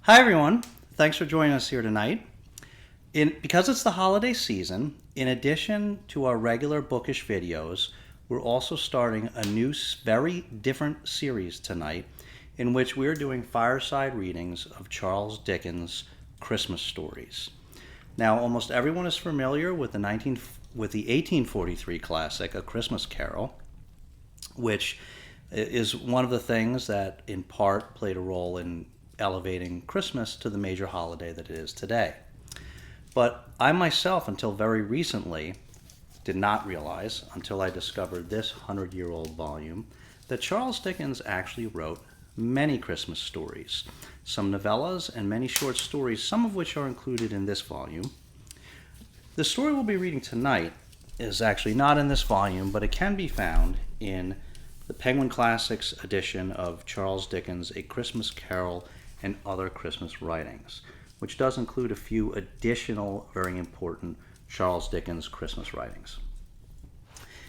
Hi, everyone. Thanks for joining us here tonight. Because it's the holiday season, in addition to our regular bookish videos, we're also starting a new, very different series tonight in which we're doing fireside readings of Charles Dickens' Christmas stories. Now, almost everyone is familiar with the 1843 classic, A Christmas Carol, which is one of the things that in part played a role in elevating Christmas to the major holiday that it is today. But I myself, until very recently, did not realize, until I discovered this 100-year-old volume, that Charles Dickens actually wrote many Christmas stories, some novellas and many short stories, some of which are included in this volume. The story we'll be reading tonight is actually not in this volume, but it can be found in the Penguin Classics edition of Charles Dickens' A Christmas Carol and Other Christmas Writings, which does include a few additional very important Charles Dickens Christmas writings.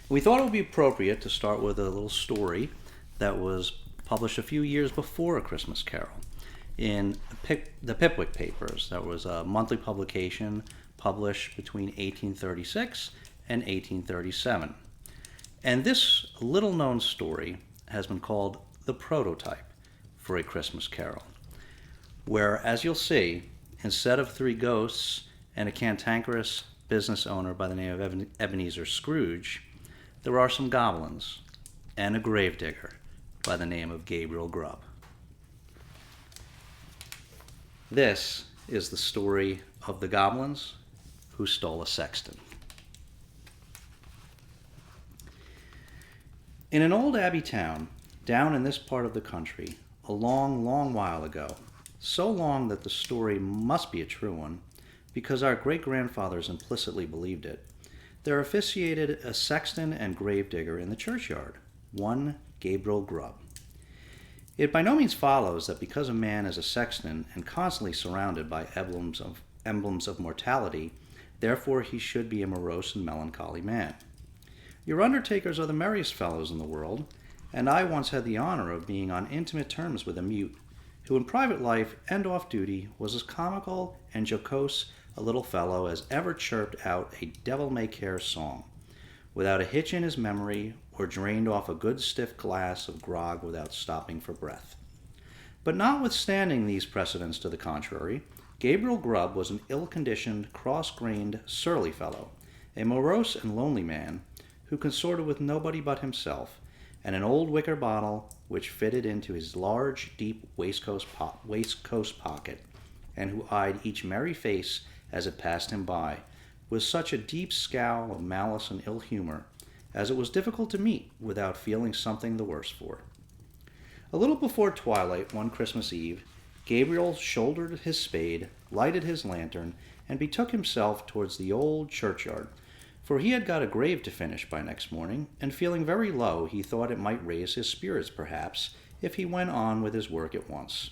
We thought it would be appropriate to start with a little story that was published a few years before A Christmas Carol in the Pickwick Papers. That was a monthly publication published between 1836 and 1837. And this little-known story has been called the prototype for A Christmas Carol, where, as you'll see, instead of three ghosts and a cantankerous business owner by the name of Ebenezer Scrooge, there are some goblins and a gravedigger by the name of Gabriel Grubb. This is the story of the goblins who stole a sexton. In an old abbey town, down in this part of the country, a long, long while ago, so long that the story must be a true one, because our great-grandfathers implicitly believed it, there officiated a sexton and gravedigger in the churchyard, one Gabriel Grubb. It by no means follows that because a man is a sexton and constantly surrounded by emblems of mortality, therefore he should be a morose and melancholy man. Your undertakers are the merriest fellows in the world, and I once had the honor of being on intimate terms with a mute, who in private life and off duty was as comical and jocose a little fellow as ever chirped out a devil-may-care song, without a hitch in his memory, or drained off a good stiff glass of grog without stopping for breath. But notwithstanding these precedents to the contrary, Gabriel Grubb was an ill-conditioned, cross-grained, surly fellow, a morose and lonely man, who consorted with nobody but himself, and an old wicker bottle which fitted into his large, deep waistcoat pocket, and who eyed each merry face as it passed him by, with such a deep scowl of malice and ill humor, as it was difficult to meet without feeling something the worse for. A little before twilight one Christmas Eve, Gabriel shouldered his spade, lighted his lantern, and betook himself towards the old churchyard, for he had got a grave to finish by next morning, and feeling very low, he thought it might raise his spirits, perhaps, if he went on with his work at once.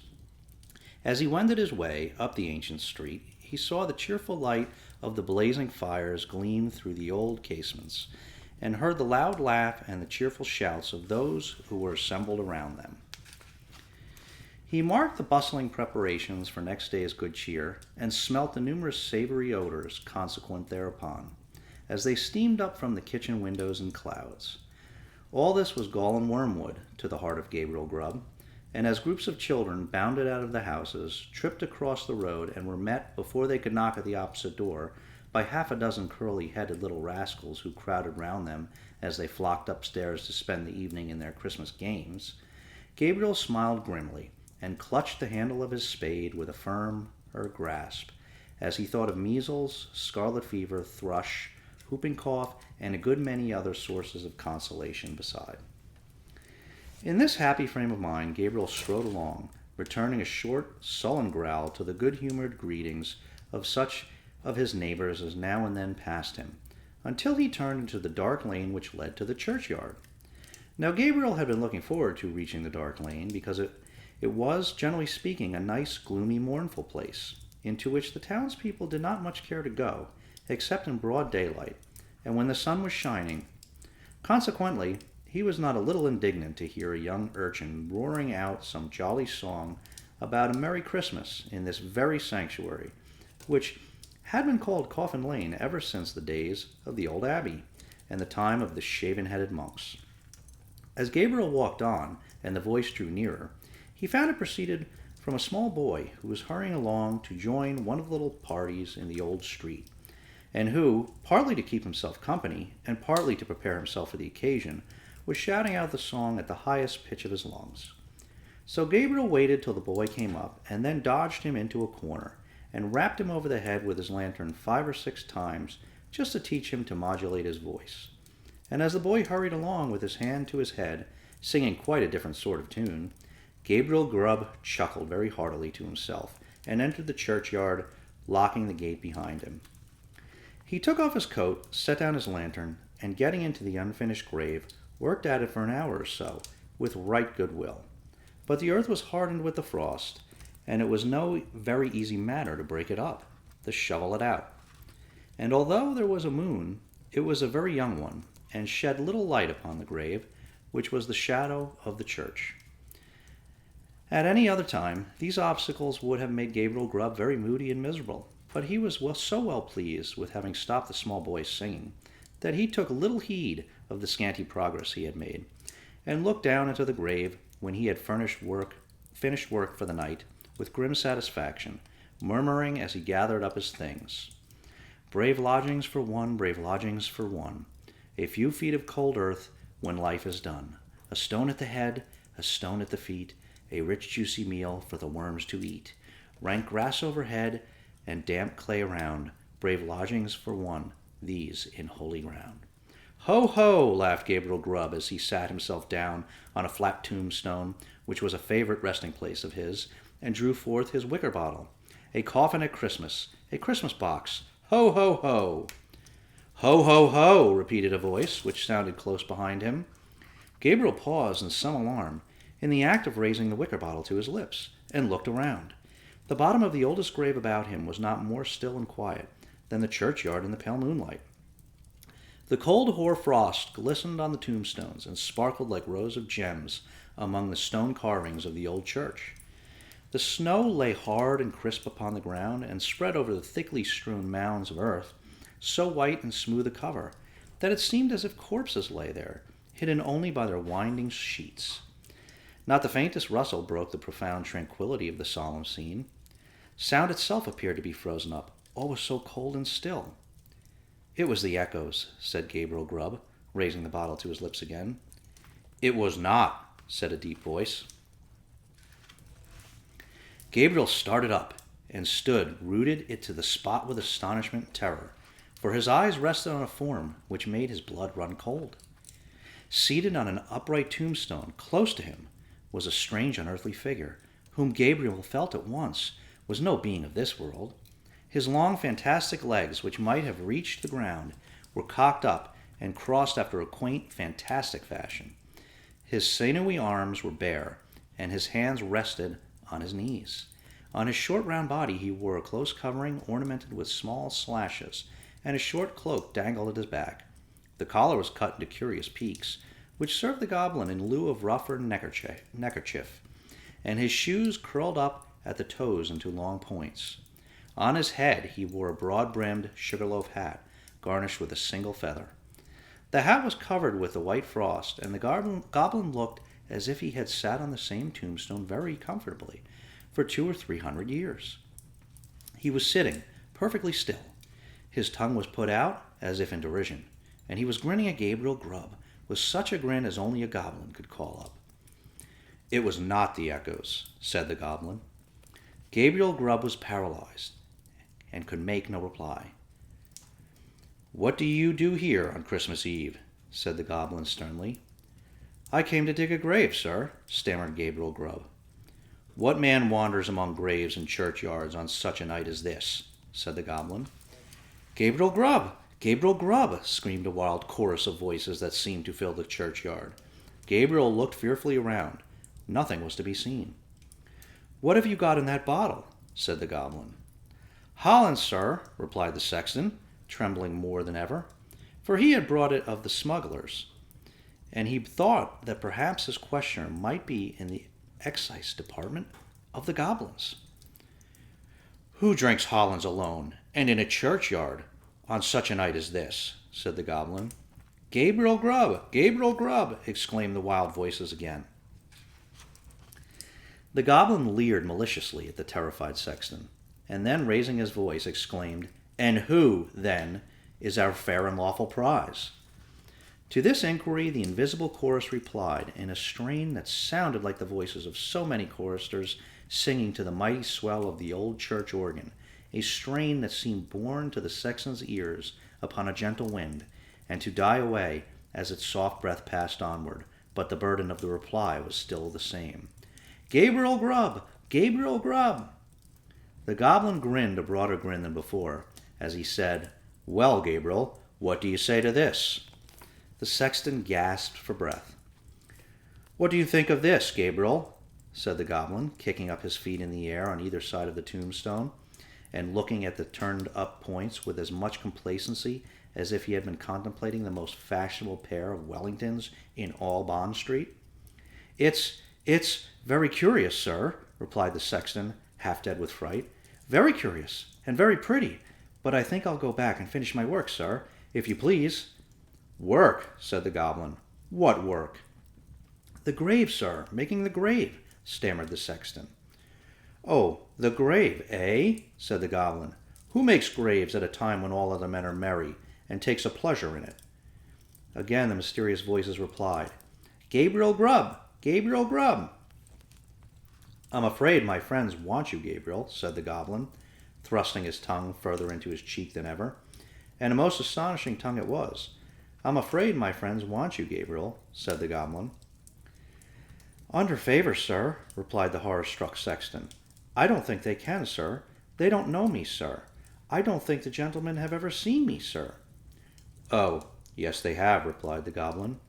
As he wended his way up the ancient street, he saw the cheerful light of the blazing fires gleam through the old casements, and heard the loud laugh and the cheerful shouts of those who were assembled around them. He marked the bustling preparations for next day's good cheer, and smelt the numerous savory odors consequent thereupon, as they steamed up from the kitchen windows in clouds. All this was gall and wormwood to the heart of Gabriel Grubb, and as groups of children bounded out of the houses, tripped across the road, and were met, before they could knock at the opposite door, by half a dozen curly-headed little rascals who crowded round them as they flocked upstairs to spend the evening in their Christmas games, Gabriel smiled grimly, and clutched the handle of his spade with a firmer grasp, as he thought of measles, scarlet fever, thrush, whooping cough, and a good many other sources of consolation beside. In this happy frame of mind, Gabriel strode along, returning a short, sullen growl to the good-humored greetings of such of his neighbors as now and then passed him, until he turned into the dark lane which led to the churchyard. Now Gabriel had been looking forward to reaching the dark lane, because it was, generally speaking, a nice, gloomy, mournful place, into which the townspeople did not much care to go, except in broad daylight, and when the sun was shining. Consequently, he was not a little indignant to hear a young urchin roaring out some jolly song about a Merry Christmas in this very sanctuary, which had been called Coffin Lane ever since the days of the old abbey and the time of the shaven-headed monks. As Gabriel walked on and the voice drew nearer, he found it proceeded from a small boy who was hurrying along to join one of the little parties in the old street, and who, partly to keep himself company and partly to prepare himself for the occasion, was shouting out the song at the highest pitch of his lungs. So Gabriel waited till the boy came up, and then dodged him into a corner, and rapped him over the head with his lantern 5 or 6 times, just to teach him to modulate his voice. And as the boy hurried along with his hand to his head, singing quite a different sort of tune, Gabriel Grubb chuckled very heartily to himself, and entered the churchyard, locking the gate behind him. He took off his coat, set down his lantern, and getting into the unfinished grave, worked at it for an hour or so, with right good will. But the earth was hardened with the frost, and it was no very easy matter to break it up, to shovel it out. And although there was a moon, it was a very young one, and shed little light upon the grave, which was the shadow of the church. At any other time, these obstacles would have made Gabriel Grubb very moody and miserable, but he was so well pleased with having stopped the small boy's singing, that he took little heed of the scanty progress he had made, and looked down into the grave when he had finished work for the night, with grim satisfaction, murmuring as he gathered up his things, "Brave lodgings for one, brave lodgings for one, a few feet of cold earth when life is done, a stone at the head, a stone at the feet, a rich juicy meal for the worms to eat, rank grass overhead, and damp clay around, brave lodgings for one, these in holy ground." "Ho, ho!" laughed Gabriel Grubb as he sat himself down on a flat tombstone, which was a favorite resting place of his, and drew forth his wicker bottle. "A coffin at Christmas, a Christmas box. Ho, ho, ho!" "Ho, ho, ho!" repeated a voice, which sounded close behind him. Gabriel paused in some alarm, in the act of raising the wicker bottle to his lips, and looked around. The bottom of the oldest grave about him was not more still and quiet than the churchyard in the pale moonlight. The cold hoar frost glistened on the tombstones and sparkled like rows of gems among the stone carvings of the old church. The snow lay hard and crisp upon the ground and spread over the thickly strewn mounds of earth, so white and smooth a cover that it seemed as if corpses lay there, hidden only by their winding sheets. Not the faintest rustle broke the profound tranquillity of the solemn scene. Sound itself appeared to be frozen up. All was so cold and still. "It was the echoes," said Gabriel Grubb, raising the bottle to his lips again. "It was not," said a deep voice. Gabriel started up and stood rooted to the spot with astonishment and terror, for his eyes rested on a form which made his blood run cold. Seated on an upright tombstone close to him was a strange unearthly figure, whom Gabriel felt at once was no being of this world. His long fantastic legs, which might have reached the ground, were cocked up and crossed after a quaint fantastic fashion. His sinewy arms were bare, and his hands rested on his knees. On his short round body he wore a close covering ornamented with small slashes, and a short cloak dangled at his back. The collar was cut into curious peaks, which served the goblin in lieu of ruff or neckerchief, and his shoes curled up at the toes into long points. On his head he wore a broad-brimmed sugarloaf hat, garnished with a single feather. The hat was covered with the white frost, and the goblin looked as if he had sat on the same tombstone very comfortably for 200 or 300 years. He was sitting perfectly still. His tongue was put out as if in derision, and he was grinning at Gabriel Grubb with such a grin as only a goblin could call up. "It was not the echoes," said the goblin. Gabriel Grubb was paralyzed and could make no reply. "What do you do here on Christmas Eve?" said the goblin sternly. "I came to dig a grave, sir," stammered Gabriel Grubb. "What man wanders among graves and churchyards on such a night as this?" said the goblin. "Gabriel Grubb! Gabriel Grubb!" screamed a wild chorus of voices that seemed to fill the churchyard. Gabriel looked fearfully around. Nothing was to be seen. "What have you got in that bottle?" said the goblin. "Hollands, sir," replied the sexton, trembling more than ever, for he had brought it of the smugglers, and he thought that perhaps his questioner might be in the excise department of the goblins. "Who drinks Hollands alone, and in a churchyard, on such a night as this?" said the goblin. "Gabriel Grubb! Gabriel Grubb!" exclaimed the wild voices again. The goblin leered maliciously at the terrified sexton, and then, raising his voice, exclaimed, "And who, then, is our fair and lawful prize?" To this inquiry the invisible chorus replied, in a strain that sounded like the voices of so many choristers singing to the mighty swell of the old church organ, a strain that seemed borne to the sexton's ears upon a gentle wind, and to die away as its soft breath passed onward, but the burden of the reply was still the same. "Gabriel Grubb! Gabriel Grubb!" The goblin grinned a broader grin than before, as he said, "Well, Gabriel, what do you say to this?" The sexton gasped for breath. "What do you think of this, Gabriel?" said the goblin, kicking up his feet in the air on either side of the tombstone, and looking at the turned-up points with as much complacency as if he had been contemplating the most fashionable pair of Wellingtons in all Bond Street. It's very curious, sir," replied the sexton, half dead with fright. "Very curious, and very pretty, but I think I'll go back and finish my work, sir, if you please." "Work?" said the goblin. "What work?" "The grave, sir, making the grave," stammered the sexton. "Oh, the grave, eh?" said the goblin. "Who makes graves at a time when all other men are merry, and takes a pleasure in it?" Again the mysterious voices replied, "Gabriel Grubb! Gabriel Grubb!" "I'm afraid my friends want you, Gabriel," said the goblin, thrusting his tongue further into his cheek than ever, and a most astonishing tongue it was. "I'm afraid my friends want you, Gabriel," said the goblin. "Under favor, sir," replied the horror-struck sexton. "I don't think they can, sir. They don't know me, sir. I don't think the gentlemen have ever seen me, sir." "Oh, yes they have," replied the goblin.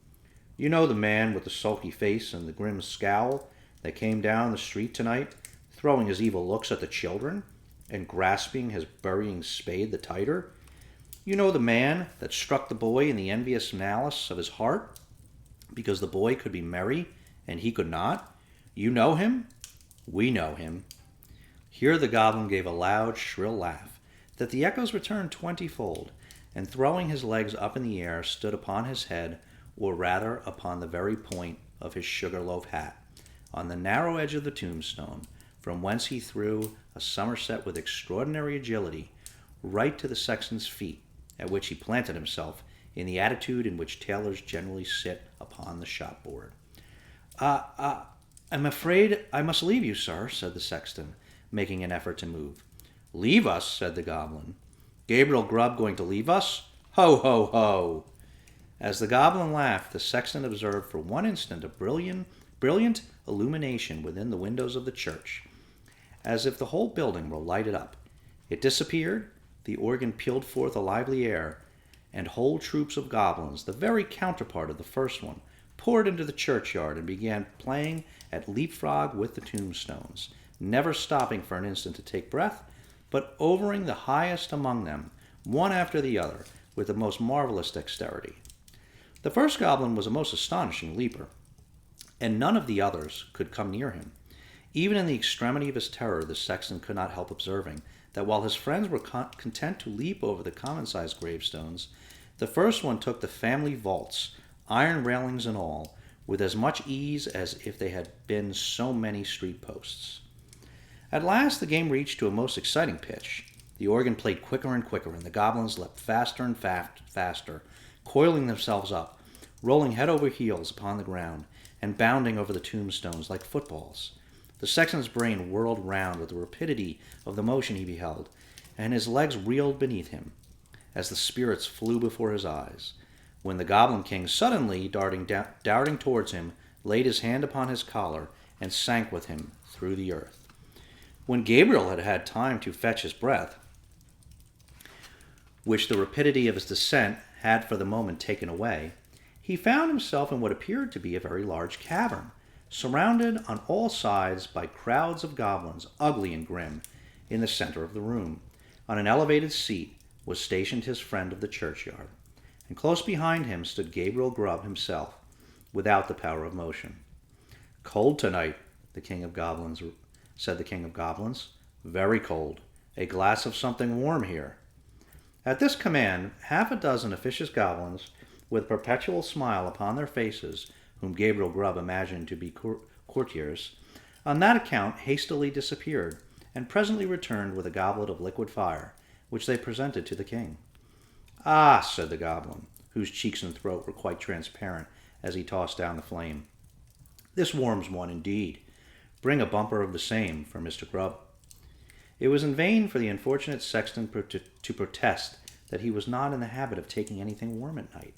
"You know the man with the sulky face and the grim scowl that came down the street tonight, throwing his evil looks at the children, and grasping his burying spade the tighter? You know the man that struck the boy in the envious malice of his heart, because the boy could be merry, and he could not? You know him? We know him." Here the goblin gave a loud, shrill laugh, that the echoes returned 20-fold, and throwing his legs up in the air, stood upon his head, or rather upon the very point of his sugar-loaf hat, on the narrow edge of the tombstone, from whence he threw a somerset with extraordinary agility, right to the sexton's feet, at which he planted himself in the attitude in which tailors generally sit upon the shop-board. I'm afraid I must leave you, sir," said the sexton, making an effort to move. "Leave us?" said the goblin. "Gabriel Grubb going to leave us? Ho, ho, ho!" As the goblin laughed, the sexton observed for one instant a brilliant illumination within the windows of the church, as if the whole building were lighted up. It disappeared, the organ pealed forth a lively air, and whole troops of goblins, the very counterpart of the first one, poured into the churchyard and began playing at leapfrog with the tombstones, never stopping for an instant to take breath, but overing the highest among them, one after the other, with the most marvelous dexterity. The first goblin was a most astonishing leaper, and none of the others could come near him. Even in the extremity of his terror, the sexton could not help observing that while his friends were content to leap over the common-sized gravestones, the first one took the family vaults, iron railings and all, with as much ease as if they had been so many street posts. At last the game reached to a most exciting pitch. The organ played quicker and quicker, and the goblins leapt faster and faster, coiling themselves up, rolling head over heels upon the ground, and bounding over the tombstones like footballs. The sexton's brain whirled round with the rapidity of the motion he beheld, and his legs reeled beneath him, as the spirits flew before his eyes, when the Goblin King suddenly, darting towards him, laid his hand upon his collar, and sank with him through the earth. When Gabriel had had time to fetch his breath, which the rapidity of his descent had for the moment taken away, he found himself in what appeared to be a very large cavern, surrounded on all sides by crowds of goblins, ugly and grim. In the center of the room, on an elevated seat, was stationed his friend of the churchyard, and close behind him stood Gabriel Grubb himself, without the power of motion. "Cold tonight," the king of goblins said the king of goblins. "Very cold. A glass of something warm here." At this command, half a dozen officious goblins, with a perpetual smile upon their faces, whom Gabriel Grubb imagined to be courtiers, on that account hastily disappeared, and presently returned with a goblet of liquid fire, which they presented to the king. "Ah," said the goblin, whose cheeks and throat were quite transparent as he tossed down the flame, "this warms one indeed. Bring a bumper of the same for Mr. Grubb." It was in vain for the unfortunate sexton to protest that he was not in the habit of taking anything warm at night,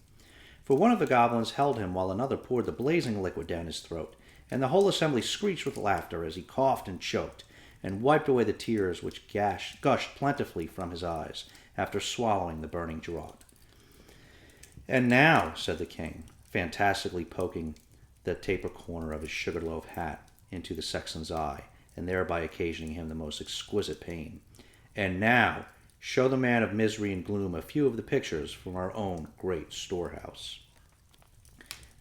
for one of the goblins held him while another poured the blazing liquid down his throat, and the whole assembly screeched with laughter as he coughed and choked, and wiped away the tears which gushed plentifully from his eyes after swallowing the burning draught. "And now," said the king, fantastically poking the taper corner of his sugar-loaf hat into the sexton's eye, and thereby occasioning him the most exquisite pain, "and now, show the man of misery and gloom a few of the pictures from our own great storehouse."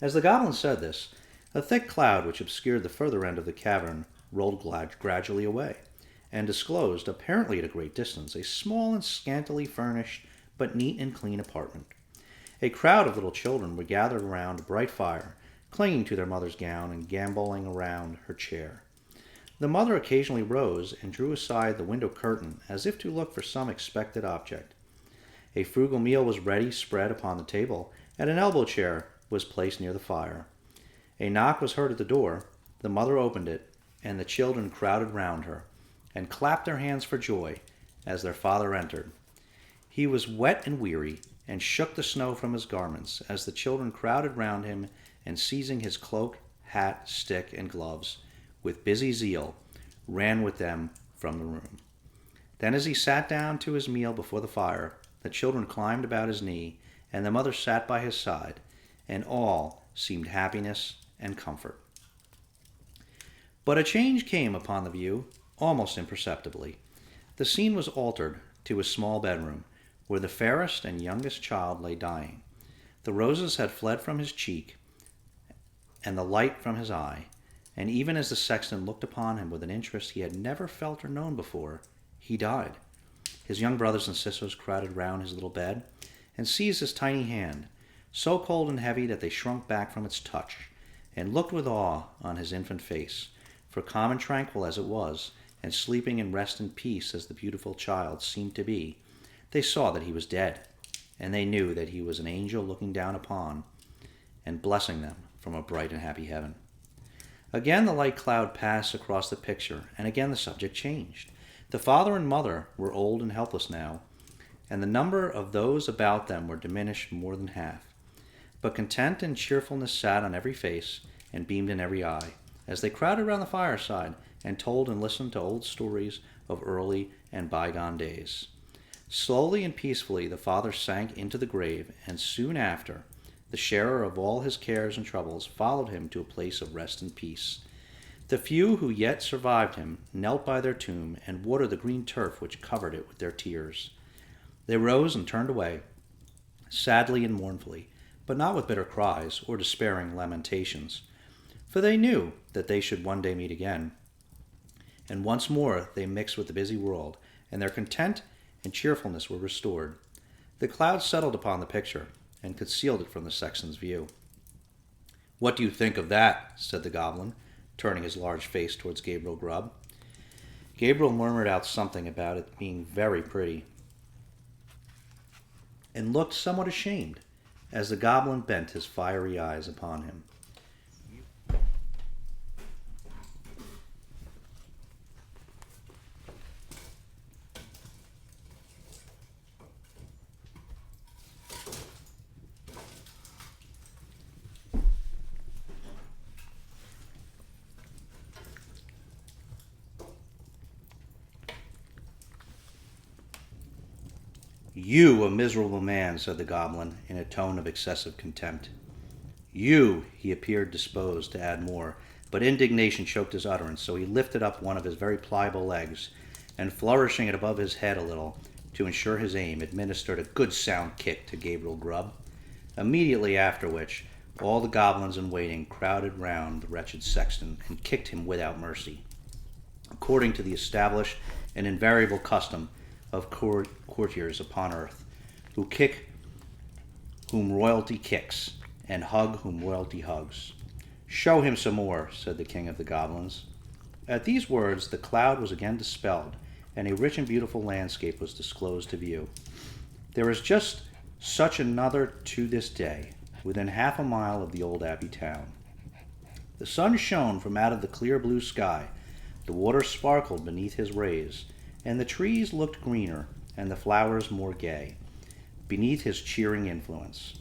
As the goblin said this, a thick cloud which obscured the further end of the cavern rolled gradually away, and disclosed, apparently at a great distance, a small and scantily furnished but neat and clean apartment. A crowd of little children were gathered around a bright fire, clinging to their mother's gown and gambolling around her chair. The mother occasionally rose and drew aside the window curtain as if to look for some expected object. A frugal meal was ready spread upon the table, and an elbow chair was placed near the fire. A knock was heard at the door. The mother opened it, and the children crowded round her, and clapped their hands for joy as their father entered. He was wet and weary, and shook the snow from his garments as the children crowded round him, and seizing his cloak, hat, stick, and gloves, with busy zeal, ran with them from the room. Then as he sat down to his meal before the fire, the children climbed about his knee, and the mother sat by his side, and all seemed happiness and comfort. But a change came upon the view, almost imperceptibly. The scene was altered to a small bedroom, where the fairest and youngest child lay dying. The roses had fled from his cheek, and the light from his eye, and even as the sexton looked upon him with an interest he had never felt or known before, he died. His young brothers and sisters crowded round his little bed, and seized his tiny hand, so cold and heavy that they shrunk back from its touch, and looked with awe on his infant face, for calm and tranquil as it was, and sleeping in rest and peace as the beautiful child seemed to be, they saw that he was dead, and they knew that he was an angel looking down upon and blessing them from a bright and happy heaven. Again the light cloud passed across the picture, and again the subject changed. The father and mother were old and helpless now, and the number of those about them were diminished more than half. But content and cheerfulness sat on every face and beamed in every eye, as they crowded round the fireside and told and listened to old stories of early and bygone days. Slowly and peacefully the father sank into the grave, and soon after, the sharer of all his cares and troubles followed him to a place of rest and peace. The few who yet survived him knelt by their tomb and watered the green turf which covered it with their tears. They rose and turned away, sadly and mournfully, but not with bitter cries or despairing lamentations, for they knew that they should one day meet again. And once more they mixed with the busy world, and their content and cheerfulness were restored. The cloud settled upon the picture, and concealed it from the sexton's view. "What do you think of that?" said the goblin, turning his large face towards Gabriel Grubb. Gabriel murmured out something about it being very pretty, and looked somewhat ashamed as the goblin bent his fiery eyes upon him. "You, a miserable man," said the goblin, in a tone of excessive contempt. "You," he appeared disposed to add more, but indignation choked his utterance, so he lifted up one of his very pliable legs, and flourishing it above his head a little, to ensure his aim, administered a good sound kick to Gabriel Grubb, immediately after which all the goblins in waiting crowded round the wretched sexton, and kicked him without mercy. according to the established and invariable custom of courtiers upon earth, who kick whom royalty kicks, and hug whom royalty hugs. "Show him some more," said the king of the goblins. At these words the cloud was again dispelled, and a rich and beautiful landscape was disclosed to view. There is just such another to this day, within half a mile of the old abbey town. The sun shone from out of the clear blue sky, the water sparkled beneath his rays, and the trees looked greener, and the flowers more gay, beneath his cheering influence.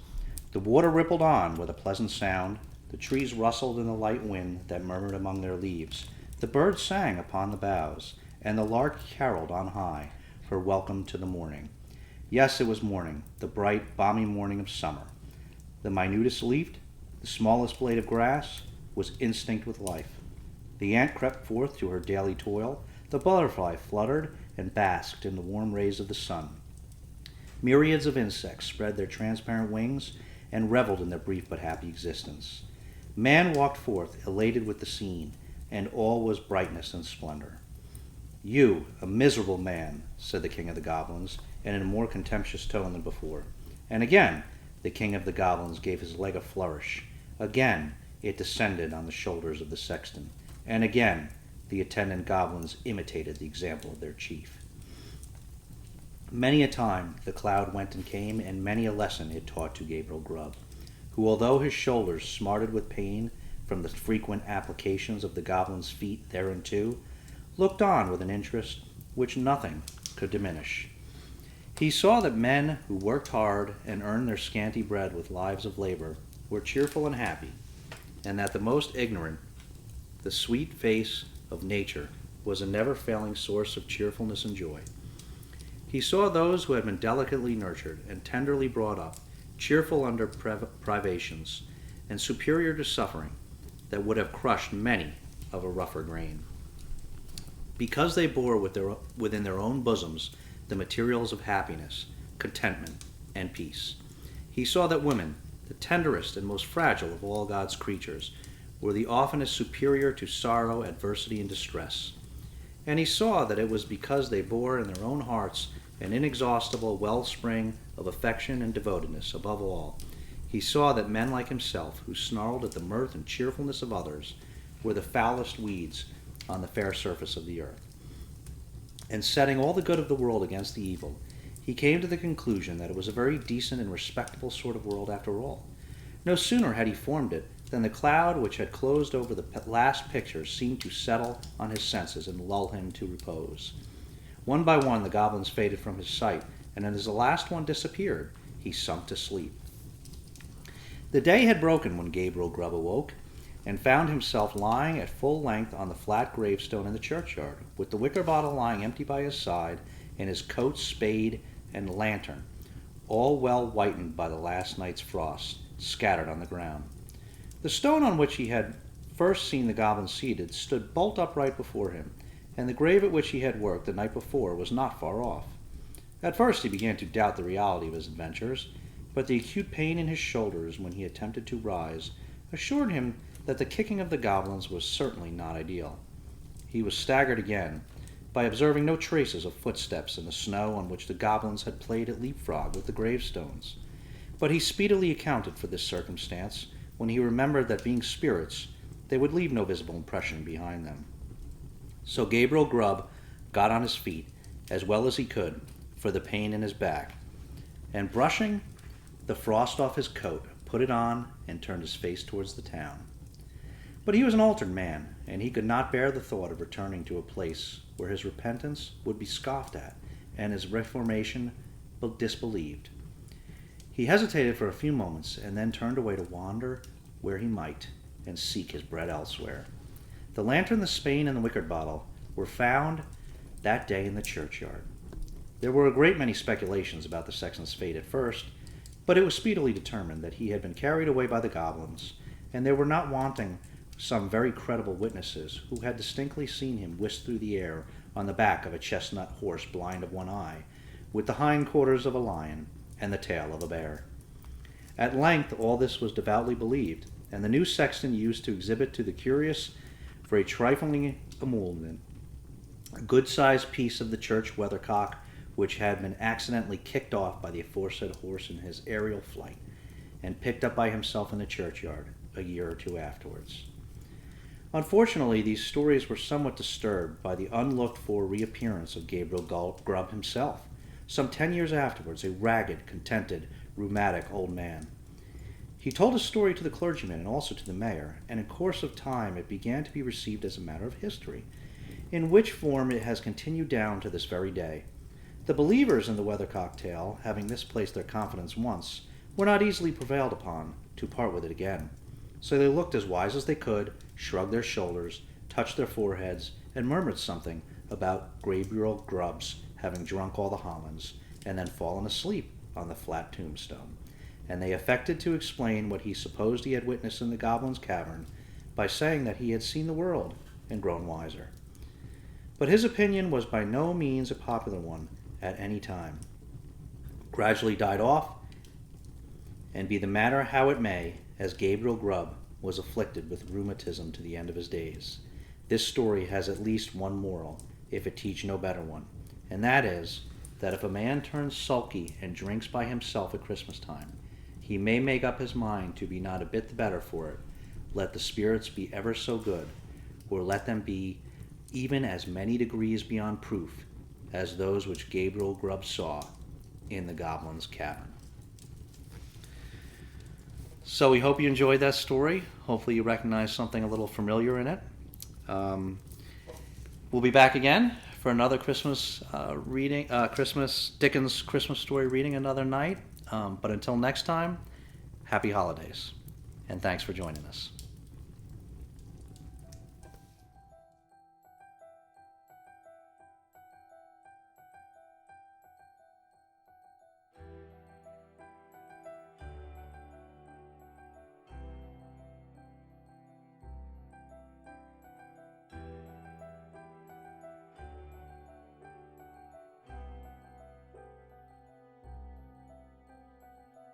The water rippled on with a pleasant sound, the trees rustled in the light wind that murmured among their leaves, the birds sang upon the boughs, and the lark caroled on high her welcome to the morning. Yes, it was morning, the bright, balmy morning of summer. The minutest leaf, the smallest blade of grass, was instinct with life. The ant crept forth to her daily toil, the butterfly fluttered and basked in the warm rays of the sun. Myriads of insects spread their transparent wings and reveled in their brief but happy existence. Man walked forth, elated with the scene, and all was brightness and splendor. "You, a miserable man," said the king of the goblins, and in a more contemptuous tone than before. And again the king of the goblins gave his leg a flourish. Again it descended on the shoulders of the sexton, and again the attendant goblins imitated the example of their chief. Many a time the cloud went and came, and many a lesson it taught to Gabriel Grubb, who, although his shoulders smarted with pain from the frequent applications of the goblin's feet thereunto, looked on with an interest which nothing could diminish. He saw that men who worked hard and earned their scanty bread with lives of labor were cheerful and happy, and that the most ignorant, the sweet face of nature, was a never-failing source of cheerfulness and joy. He saw those who had been delicately nurtured and tenderly brought up, cheerful under privations, and superior to suffering that would have crushed many of a rougher grain, because they bore within their own bosoms the materials of happiness, contentment, and peace. He saw that women, the tenderest and most fragile of all God's creatures, were the oftenest superior to sorrow, adversity, and distress. And he saw that it was because they bore in their own hearts an inexhaustible wellspring of affection and devotedness. Above all, he saw that men like himself, who snarled at the mirth and cheerfulness of others, were the foulest weeds on the fair surface of the earth. And setting all the good of the world against the evil, he came to the conclusion that it was a very decent and respectable sort of world after all. No sooner had he formed it than the cloud which had closed over the last picture seemed to settle on his senses and lull him to repose. One by one the goblins faded from his sight, and as the last one disappeared, he sunk to sleep. The day had broken when Gabriel Grubb awoke, and found himself lying at full length on the flat gravestone in the churchyard, with the wicker bottle lying empty by his side, and his coat, spade, and lantern, all well whitened by the last night's frost, scattered on the ground. The stone on which he had first seen the goblin seated stood bolt upright before him, and the grave at which he had worked the night before was not far off. At first he began to doubt the reality of his adventures, but the acute pain in his shoulders when he attempted to rise assured him that the kicking of the goblins was certainly not ideal. He was staggered again by observing no traces of footsteps in the snow on which the goblins had played at leapfrog with the gravestones. But he speedily accounted for this circumstance when he remembered that, being spirits, they would leave no visible impression behind them. So Gabriel Grubb got on his feet as well as he could for the pain in his back, and brushing the frost off his coat, put it on and turned his face towards the town. But he was an altered man, and he could not bear the thought of returning to a place where his repentance would be scoffed at and his reformation disbelieved. He hesitated for a few moments, and then turned away to wander where he might and seek his bread elsewhere. The lantern, the spade, and the wicker bottle were found that day in the churchyard. There were a great many speculations about the sexton's fate at first, but it was speedily determined that he had been carried away by the goblins, and there were not wanting some very credible witnesses who had distinctly seen him whisk through the air on the back of a chestnut horse blind of one eye, with the hindquarters of a lion and the tail of a bear. At length all this was devoutly believed, and the new sexton used to exhibit to the curious, for a trifling emolument, good-sized piece of the church weathercock, which had been accidentally kicked off by the aforesaid horse in his aerial flight, and picked up by himself in the churchyard a year or two afterwards. Unfortunately, these stories were somewhat disturbed by the unlooked-for reappearance of Gabriel Grubb himself, some 10 years afterwards, a ragged, contented, rheumatic old man. He told his story to the clergyman and also to the mayor, and in course of time it began to be received as a matter of history, in which form it has continued down to this very day. The believers in the weathercock tale, having misplaced their confidence once, were not easily prevailed upon to part with it again. So they looked as wise as they could, shrugged their shoulders, touched their foreheads, and murmured something about Gabriel Grubb's having drunk all the Hollands, and then fallen asleep on the flat tombstone. And they affected to explain what he supposed he had witnessed in the Goblin's Cavern by saying that he had seen the world and grown wiser. But his opinion was by no means a popular one at any time. Gradually died off, and be the matter how it may, as Gabriel Grubb was afflicted with rheumatism to the end of his days, this story has at least one moral, if it teach no better one, and that is, that if a man turns sulky and drinks by himself at Christmas time, he may make up his mind to be not a bit the better for it, let the spirits be ever so good, or let them be even as many degrees beyond proof as those which Gabriel Grubb saw in the Goblin's Cavern. So we hope you enjoyed that story. Hopefully you recognize something a little familiar in it. We'll be back again for another Christmas reading, Dickens Christmas story reading another night. But until next time, happy holidays, and thanks for joining us.